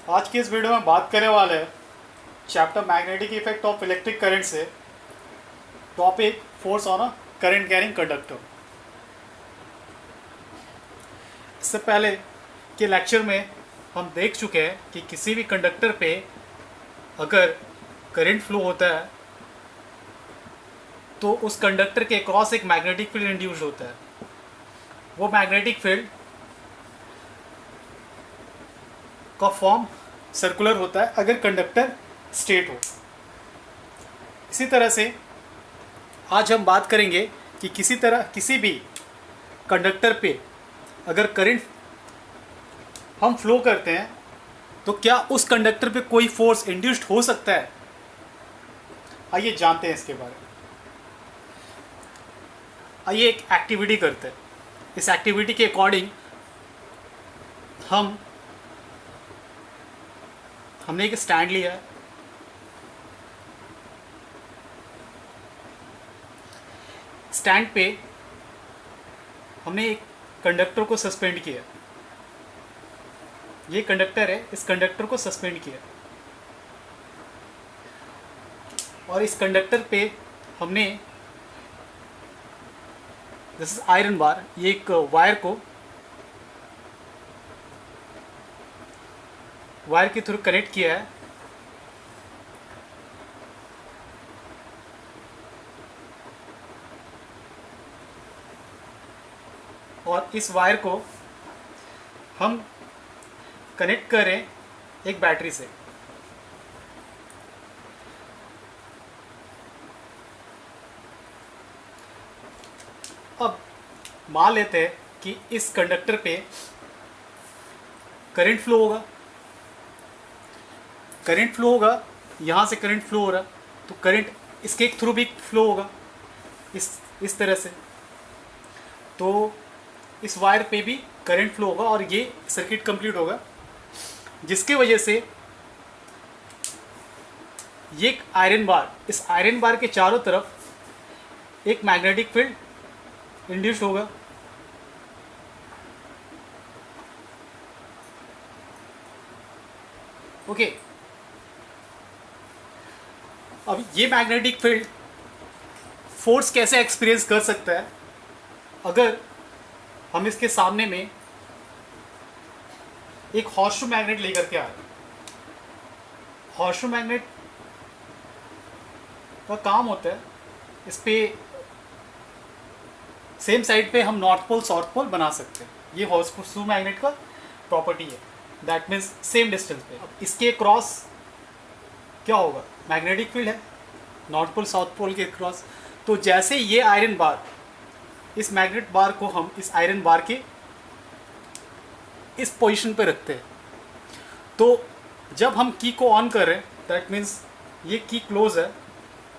आज की इस वीडियो में बात करने वाले हैं chapter magnetic effect of electric current से topic force on a current carrying conductor. इससे पहले के लेक्चर में हम देख चुके हैं कि किसी भी कंडक्टर पे अगर करंट फ्लो होता है तो उस कंडक्टर के क्रॉस एक मैग्नेटिक फील्ड इंड्यूस होता है। वो मैग्नेटिक फील्ड का फॉर्म सर्कुलर होता है अगर कंडक्टर स्ट्रेट हो। इसी तरह से आज हम बात करेंगे कि किसी भी कंडक्टर पे अगर करंट हम फ्लो करते हैं तो क्या उस कंडक्टर पे कोई फोर्स इंड्यूस्ड हो सकता है। आइए जानते हैं इसके बारे में। आइए एक एक्टिविटी करते हैं। इस एक्टिविटी के अकॉर्डिंग हमने एक स्टैंड लिया है। स्टैंड पे हमने एक कंडक्टर को सस्पेंड किया। ये कंडक्टर है, इस कंडक्टर को सस्पेंड किया और इस कंडक्टर पे हमने दिस इज आयरन बार, ये एक वायर के थ्रू कनेक्ट किया है और इस वायर को हम कनेक्ट करें एक बैटरी से। अब मान लेते हैं कि इस कंडक्टर पे करंट फ्लो होगा, यहाँ से करंट फ्लो हो रहा तो करंट इसके थ्रू भी फ्लो होगा इस तरह से। तो इस वायर पे भी करंट फ्लो होगा और ये सर्किट कंप्लीट होगा, जिसके वजह से ये इस आयरन बार के चारों तरफ एक मैग्नेटिक फील्ड इंड्यूस होगा। ओके, अब ये मैग्नेटिक फील्ड फोर्स कैसे एक्सपीरियंस कर सकता है अगर हम इसके सामने में एक हॉर्सशू मैग्नेट लेकर के आ रहे हैं। हॉर्सशू मैग्नेट का काम होता है, इस पे सेम साइड पे हम नॉर्थ पोल साउथ पोल बना सकते हैं। ये हॉर्सशू मैग्नेट का प्रॉपर्टी है, दैट मीन्स सेम डिस्टेंस पे। अब इसके क्रॉस क्या होगा, मैग्नेटिक फील्ड है नॉर्थ पोल साउथ पोल के क्रॉस। तो जैसे ये आयरन बार, इस मैग्नेट बार को हम इस आयरन बार के इस पोजीशन पे रखते हैं, तो जब हम की को ऑन कर रहे हैं दैट मीन्स ये की क्लोज है।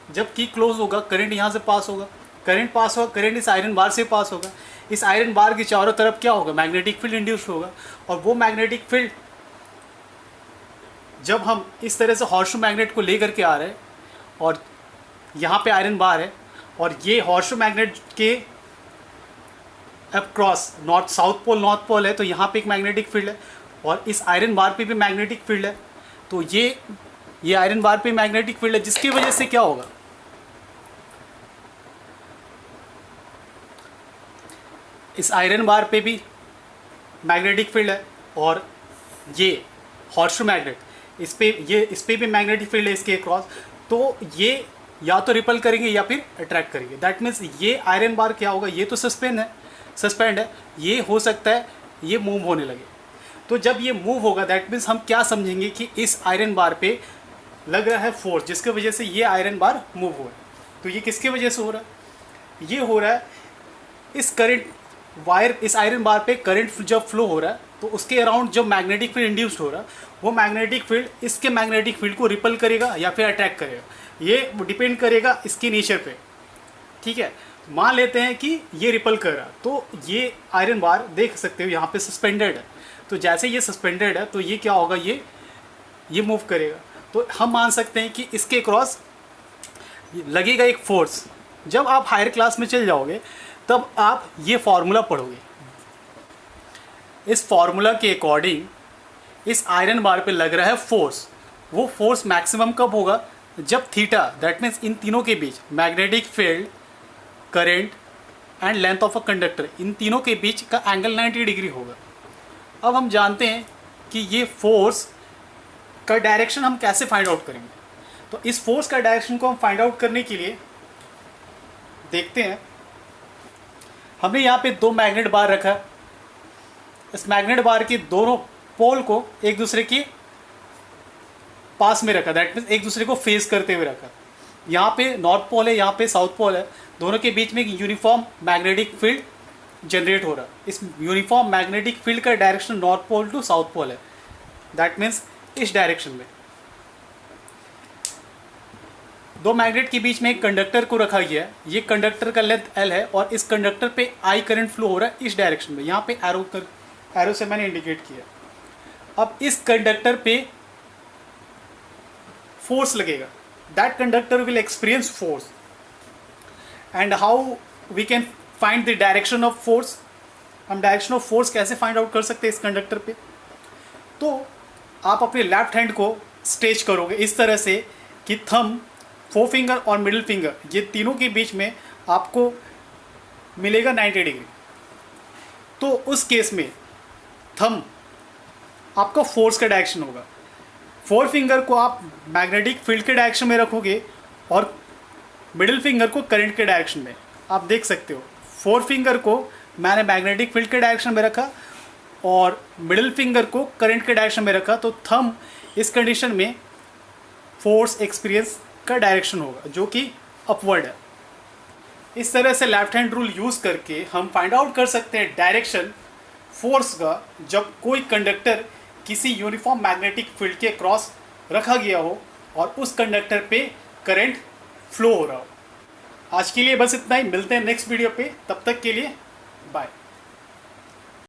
जब की क्लोज होगा करंट यहाँ से पास होगा, करंट इस आयरन बार से पास होगा। इस आयरन बार के चारों तरफ क्या होगा, मैग्नेटिक फील्ड इंड्यूस होगा। और वो मैग्नेटिक फील्ड जब हम इस तरह से हॉर्सशू मैग्नेट को लेकर के आ रहे हैं और यहाँ पे आयरन बार है और ये हॉर्सशू मैग्नेट के अब क्रॉस नॉर्थ पोल है, तो यहाँ पे एक मैग्नेटिक फील्ड है और इस आयरन बार पे भी मैग्नेटिक फील्ड है। तो ये आयरन बार पे मैग्नेटिक फील्ड है, जिसकी वजह से क्या होगा, इस आयरन बार पे भी मैग्नेटिक फील्ड है और ये हॉर्सशू मैग्नेट इस पे भी मैग्नेटिक फील्ड है इसके क्रॉस। तो ये या तो रिपल करेंगे या फिर अट्रैक्ट करेंगे। दैट मीन्स ये आयरन बार क्या होगा, ये तो सस्पेंड है, ये हो सकता है ये मूव होने लगे। तो जब ये मूव होगा दैट मीन्स हम क्या समझेंगे कि इस आयरन बार पे लग रहा है फोर्स, जिसकी वजह से ये आयरन बार मूव हो रहा है। तो ये किसकी वजह से हो रहा है, ये हो रहा है इस आयरन बार पे करंट जब फ्लो हो रहा है तो उसके अराउंड जब मैग्नेटिक फील्ड इंड्यूस्ड हो रहा है, वो मैग्नेटिक फील्ड इसके मैग्नेटिक फील्ड को रिपल करेगा या फिर अट्रैक्ट करेगा। ये डिपेंड करेगा इसके नेचर पे। ठीक है, मान लेते हैं कि ये रिपल कर रहा, तो ये आयरन बार देख सकते हो यहाँ पे सस्पेंडेड है। तो जैसे ये सस्पेंडेड है तो ये क्या होगा, ये मूव करेगा। तो हम मान सकते हैं कि इसके क्रॉस लगेगा एक फोर्स। जब आप हायर क्लास में चल जाओगे तब आप ये फॉर्मूला पढ़ोगे। इस फॉर्मूला के अकॉर्डिंग इस आयरन बार पे लग रहा है फोर्स, वो फोर्स मैक्सिमम कब होगा, जब थीटा, दैट मीन्स इन तीनों के बीच magnetic field, current and length of a conductor, इन तीनों के बीच का एंगल 90 डिग्री होगा। अब हम जानते हैं कि ये फोर्स का डायरेक्शन हम कैसे फाइंड आउट करेंगे। तो इस फोर्स का डायरेक्शन को हम फाइंड आउट करने के लिए देखते हैं, हमने यहाँ पे दो मैग्नेट बार रखा है। इस मैग्नेट बार के दोनों पोल को एक दूसरे के पास में रखा, दैट मीन्स एक दूसरे को फेस करते हुए रखा। यहाँ पे नॉर्थ पोल है, यहाँ पे साउथ पोल है, दोनों के बीच में एक यूनिफॉर्म मैग्नेटिक फील्ड जनरेट हो रहा है। इस यूनिफॉर्म मैग्नेटिक फील्ड का direction north pole to south pole है, दैट मीन्स इस डायरेक्शन में। दो मैग्नेट के बीच में एक कंडक्टर को रखा गया है, ये कंडक्टर का लेंथ L है और इस कंडक्टर पे I करंट फ्लो हो रहा है इस डायरेक्शन में। यहाँ पे एरो से मैंने इंडिकेट किया। अब इस कंडक्टर पे फोर्स लगेगा, that conductor will experience force. And how we can find the direction of force, हम डायरेक्शन ऑफ फोर्स कैसे फाइंड आउट कर सकते हैं इस कंडक्टर पे। तो आप अपने लेफ्ट हैंड को स्ट्रेच करोगे इस तरह से कि थंब, फोर फिंगर और मिडिल फिंगर, ये तीनों के बीच में आपको मिलेगा 90 डिग्री। तो उस केस में थंब आपका फोर्स का डायरेक्शन होगा, फोर फिंगर को आप मैग्नेटिक फील्ड के डायरेक्शन में रखोगे और मिडिल फिंगर को करंट के डायरेक्शन में। आप देख सकते हो फोर फिंगर को मैंने मैग्नेटिक फील्ड के डायरेक्शन में रखा और मिडिल फिंगर को करंट के डायरेक्शन में रखा, तो थंब इस कंडीशन में फोर्स एक्सपीरियंस का डायरेक्शन होगा जो कि अपवर्ड है। इस तरह से लेफ्ट हैंड रूल यूज़ करके हम फाइंड आउट कर सकते हैं डायरेक्शन फोर्स का जब कोई कंडक्टर किसी यूनिफॉर्म मैग्नेटिक फील्ड के क्रॉस रखा गया हो और उस कंडक्टर पे करंट फ्लो हो रहा हो। आज के लिए बस इतना ही, मिलते हैं नेक्स्ट वीडियो पे, तब तक के लिए बाय।